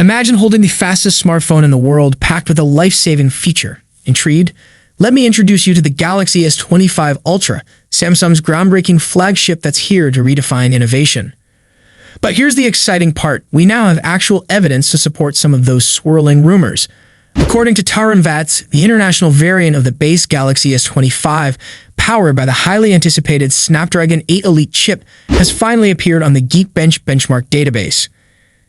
Imagine holding the fastest smartphone in the world packed with a life-saving feature. Intrigued? Let me introduce you to the Galaxy S25 Ultra, Samsung's groundbreaking flagship that's here to redefine innovation. But here's the exciting part. We now have actual evidence to support some of those swirling rumors. According to Taran Vats, the international variant of the base Galaxy S25, powered by the highly anticipated Snapdragon 8 Elite chip, has finally appeared on the Geekbench benchmark database.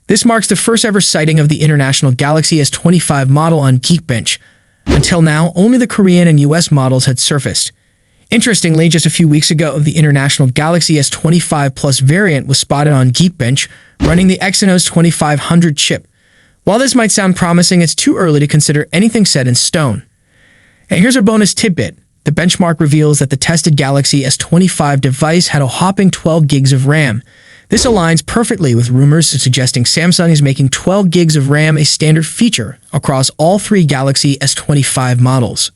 This marks the first ever sighting of the international Galaxy S25 model on Geekbench. Until now, only the Korean and US models had surfaced. Interestingly, just a few weeks ago, the international Galaxy S25 Plus variant was spotted on Geekbench, running the Exynos 2500 chip. While this might sound promising, it's too early to consider anything set in stone. And here's our bonus tidbit. The benchmark reveals that the tested Galaxy S25 device had a whopping 12 gigs of RAM. This aligns perfectly with rumors suggesting Samsung is making 12 gigs of RAM a standard feature across all three Galaxy S25 models.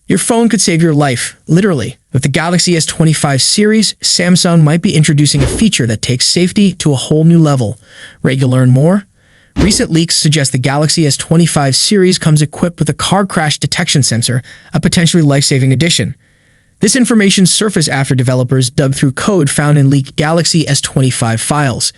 Your phone could save your life, literally. With the Galaxy S25 series, Samsung might be introducing a feature that takes safety to a whole new level. Ready to learn more? Recent leaks suggest the Galaxy S25 series comes equipped with a car crash detection sensor, a potentially life-saving addition. This information surfaced after developers dug through code found in leaked Galaxy S25 files.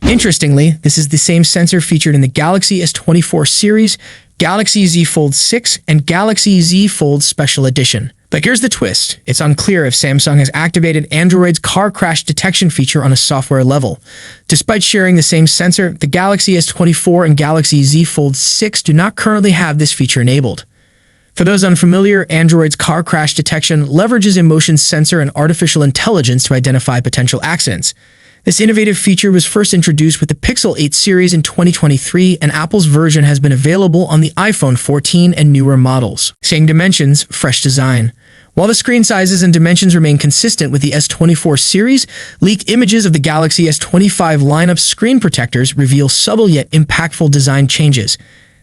Interestingly, this is the same sensor featured in the Galaxy S24 series, Galaxy Z Fold 6, and Galaxy Z Fold Special Edition. But here's the twist. It's unclear if Samsung has activated Android's car crash detection feature on a software level. Despite sharing the same sensor, the Galaxy S24 and Galaxy Z Fold 6 do not currently have this feature enabled. For those unfamiliar, Android's car crash detection leverages a motion sensor and artificial intelligence to identify potential accidents. This innovative feature was first introduced with the Pixel 8 series in 2023, and Apple's version has been available on the iPhone 14 and newer models. Same dimensions, fresh design. While the screen sizes and dimensions remain consistent with the S24 series, leaked images of the Galaxy S25 lineup screen protectors reveal subtle yet impactful design changes.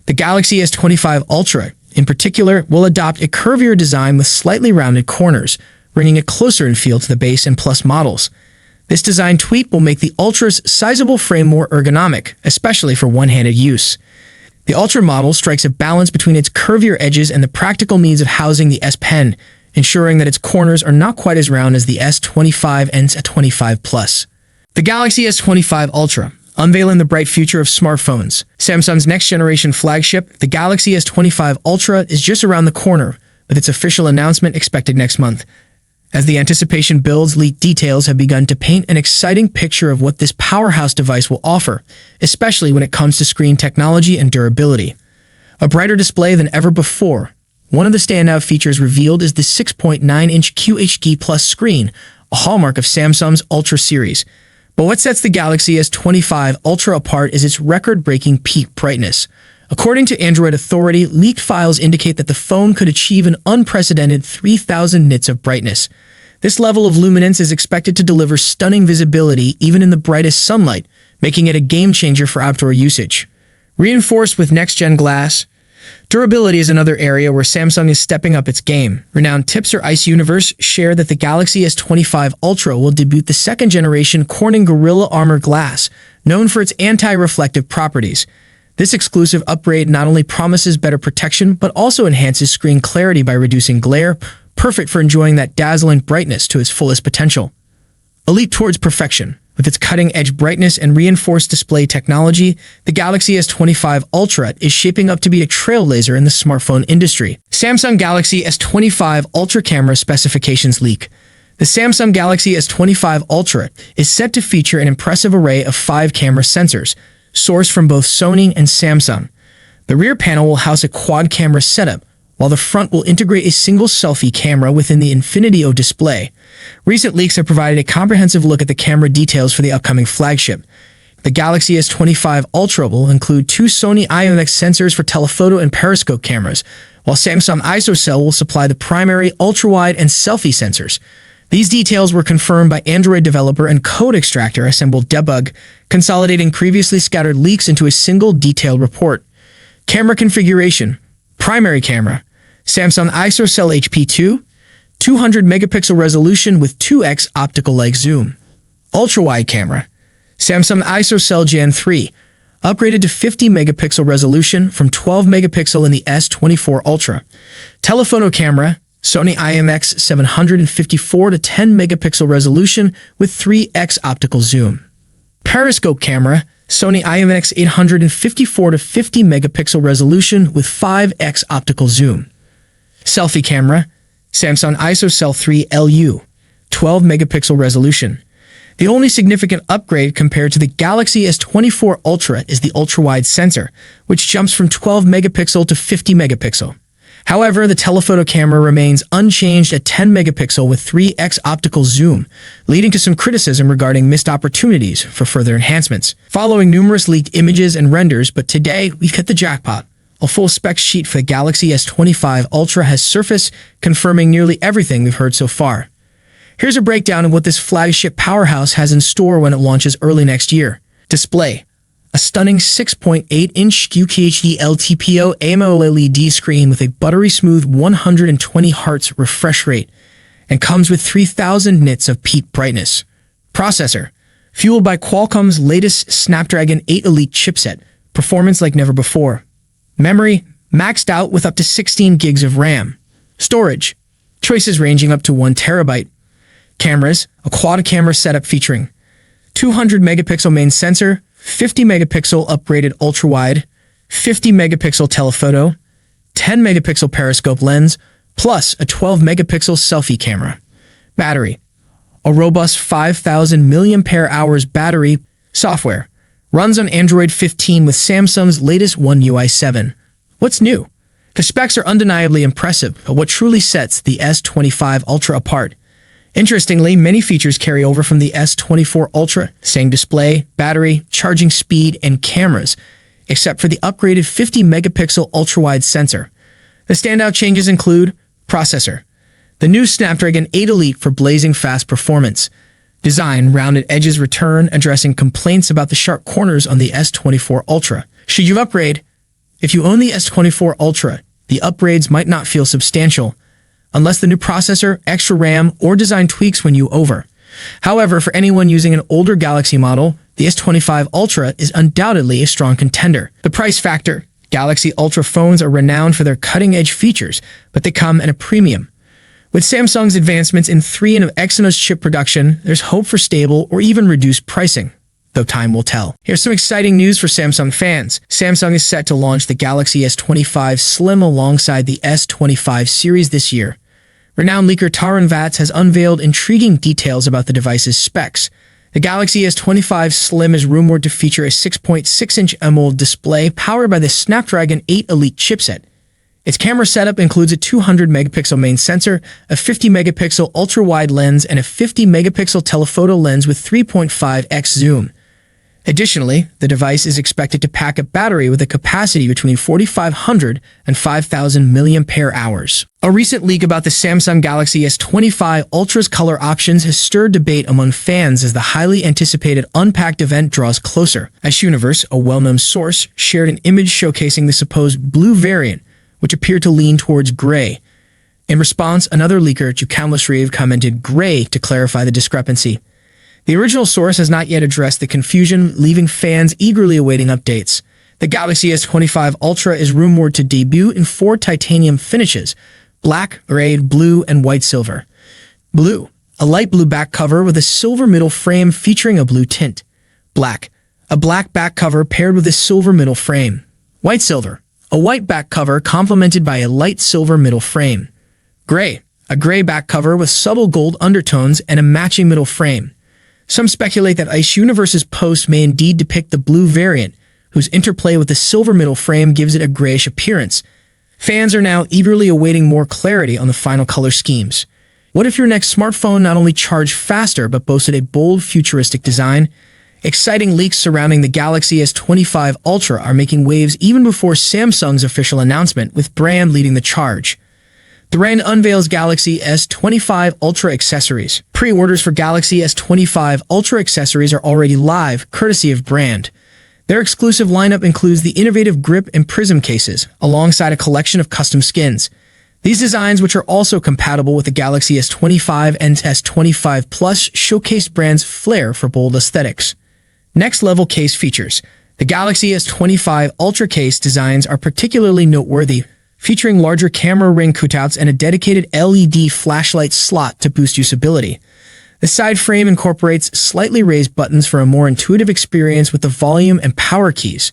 The Galaxy S25 Ultra, in particular, will adopt a curvier design with slightly rounded corners, bringing it closer in feel to the base and Plus models. This design tweak will make the Ultra's sizable frame more ergonomic, especially for one-handed use. The Ultra model strikes a balance between its curvier edges and the practical means of housing the S Pen, ensuring that its corners are not quite as round as the S25 and S25 Plus. The Galaxy S25 Ultra, unveiling the bright future of smartphones. Samsung's next-generation flagship, the Galaxy S25 Ultra, is just around the corner, with its official announcement expected next month. As the anticipation builds, leaked details have begun to paint an exciting picture of what this powerhouse device will offer, especially when it comes to screen technology and durability. A brighter display than ever before. One of the standout features revealed is the 6.9-inch QHD Plus screen, a hallmark of Samsung's Ultra series. But what sets the Galaxy S25 Ultra apart is its record-breaking peak brightness. According to Android Authority, leaked files indicate that the phone could achieve an unprecedented 3,000 nits of brightness. This level of luminance is expected to deliver stunning visibility even in the brightest sunlight, making it a game-changer for outdoor usage. Reinforced with next-gen glass, durability is another area where Samsung is stepping up its game. Renowned tipster Ice Universe shared that the Galaxy S25 Ultra will debut the second-generation Corning Gorilla Armor glass, known for its anti-reflective properties. This exclusive upgrade not only promises better protection, but also enhances screen clarity by reducing glare, perfect for enjoying that dazzling brightness to its fullest potential. A leap towards perfection. With its cutting-edge brightness and reinforced display technology, the Galaxy S25 Ultra is shaping up to be a trailblazer in the smartphone industry. Samsung Galaxy S25 Ultra camera specifications leak. The Samsung Galaxy S25 Ultra is set to feature an impressive array of 5 camera sensors, sourced from both Sony and Samsung. The rear panel will house a quad-camera setup, while the front will integrate a single selfie camera within the Infinity O display. Recent leaks have provided a comprehensive look at the camera details for the upcoming flagship. The Galaxy S25 Ultra will include 2 Sony IMX sensors for telephoto and periscope cameras, while Samsung ISOCELL will supply the primary, ultra-wide, and selfie sensors. These details were confirmed by Android developer and code extractor Assembled Debug, consolidating previously scattered leaks into a single detailed report. Camera configuration. Primary camera. Samsung ISOCELL HP2, 200 megapixel resolution with 2x optical like zoom. Ultra-wide camera. Samsung ISOCELL Gen 3, upgraded to 50 megapixel resolution from 12 megapixel in the S24 Ultra. Telephoto camera, Sony IMX754 to 10 megapixel resolution with 3x optical zoom. Periscope camera, Sony IMX854 to 50 megapixel resolution with 5x optical zoom. Selfie camera, Samsung ISOCELL 3 LU, 12 megapixel resolution. The only significant upgrade compared to the Galaxy S24 Ultra is the ultra-wide sensor, which jumps from 12 megapixel to 50 megapixel. However, the telephoto camera remains unchanged at 10 megapixel with 3x optical zoom, leading to some criticism regarding missed opportunities for further enhancements. Following numerous leaked images and renders, but today we've hit the jackpot. A full spec sheet for the Galaxy S25 Ultra has surfaced, confirming nearly everything we've heard so far. Here's a breakdown of what this flagship powerhouse has in store when it launches early next year. Display: a stunning 6.8-inch QHD LTPO AMOLED screen with a buttery smooth 120 Hz refresh rate and comes with 3000 nits of peak brightness. Processor: fueled by Qualcomm's latest Snapdragon 8 Elite chipset, performance like never before. Memory: maxed out with up to 16 gigs of RAM. Storage: choices ranging up to 1 terabyte. Cameras: a quad camera setup featuring 200 megapixel main sensor, 50 megapixel upgraded ultra-wide, 50 megapixel telephoto, 10 megapixel periscope lens, plus a 12 megapixel selfie camera. Battery: a robust 5000 mAh battery. Software: runs on Android 15 with Samsung's latest One UI 7. What's new? The specs are undeniably impressive, but what truly sets the S25 Ultra apart? Interestingly, many features carry over from the S24 Ultra, same display, battery, charging speed, and cameras, except for the upgraded 50 megapixel ultra-wide sensor. The standout changes include processor: the new Snapdragon 8 Elite for blazing fast performance. Design: rounded edges return, addressing complaints about the sharp corners on the S24 Ultra. Should you upgrade? If you own the S24 Ultra, the upgrades might not feel substantial, unless the new processor, extra RAM, or design tweaks win you over. However, for anyone using an older Galaxy model, the S25 Ultra is undoubtedly a strong contender. The price factor: Galaxy Ultra phones are renowned for their cutting-edge features, but they come at a premium. With Samsung's advancements in 3 and Exynos chip production, there's hope for stable or even reduced pricing, though time will tell. Here's some exciting news for Samsung fans. Samsung is set to launch the Galaxy S25 Slim alongside the S25 series this year. Renowned leaker Taran Vats has unveiled intriguing details about the device's specs. The Galaxy S25 Slim is rumored to feature a 6.6-inch AMOLED display powered by the Snapdragon 8 Elite chipset. Its camera setup includes a 200 megapixel main sensor, a 50 megapixel ultra-wide lens, and a 50 megapixel telephoto lens with 3.5x zoom. Additionally, the device is expected to pack a battery with a capacity between 4,500 and 5,000 mAh. A recent leak about the Samsung Galaxy S25 Ultra's color options has stirred debate among fans as the highly anticipated Unpacked event draws closer. Ice Universe, a well-known source, shared an image showcasing the supposed blue variant, which appeared to lean towards gray. In response, another leaker, Jukamlasriv, commented gray to clarify the discrepancy. The original source has not yet addressed the confusion, leaving fans eagerly awaiting updates. The Galaxy S25 Ultra is rumored to debut in 4 titanium finishes: black, gray, blue, and white silver. Blue: a light blue back cover with a silver middle frame featuring a blue tint. Black: a black back cover paired with a silver middle frame. White silver: a white back cover complemented by a light silver middle frame. Gray: a gray back cover with subtle gold undertones and a matching middle frame. Some speculate that Ice Universe's post may indeed depict the blue variant, whose interplay with the silver middle frame gives it a grayish appearance. Fans are now eagerly awaiting more clarity on the final color schemes. What if your next smartphone not only charged faster but boasted a bold, futuristic design? Exciting leaks surrounding the Galaxy S25 Ultra are making waves even before Samsung's official announcement, with brand leading the charge. The brand unveils Galaxy S25 Ultra accessories. Pre-orders for Galaxy S25 Ultra accessories are already live, courtesy of brand. Their exclusive lineup includes the innovative grip and prism cases, alongside a collection of custom skins. These designs, which are also compatible with the Galaxy S25 and S25 Plus, showcase brand's flair for bold aesthetics. Next-level case features. The Galaxy S25 Ultra case designs are particularly noteworthy, featuring larger camera ring cutouts and a dedicated LED flashlight slot to boost usability. The side frame incorporates slightly raised buttons for a more intuitive experience with the volume and power keys.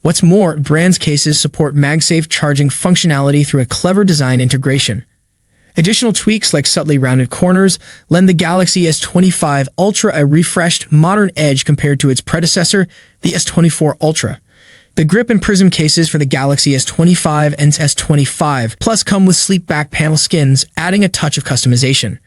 What's more, brands' cases support MagSafe charging functionality through a clever design integration. Additional tweaks like subtly rounded corners lend the Galaxy S25 Ultra a refreshed, modern edge compared to its predecessor, the S24 Ultra. The grip and prism cases for the Galaxy S25 and S25 Plus come with sleek back panel skins, adding a touch of customization.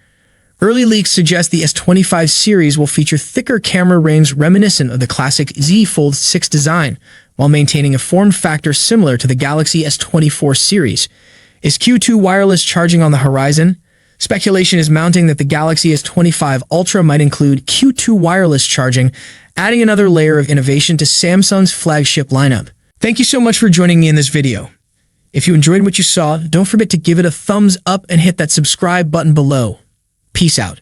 Early leaks suggest the S25 series will feature thicker camera rings reminiscent of the classic Z Fold 6 design, while maintaining a form factor similar to the Galaxy S24 series. Is Q2 wireless charging on the horizon? Speculation is mounting that the Galaxy S25 Ultra might include Q2 wireless charging, adding another layer of innovation to Samsung's flagship lineup. Thank you so much for joining me in this video. If you enjoyed what you saw, don't forget to give it a thumbs up and hit that subscribe button below. Peace out.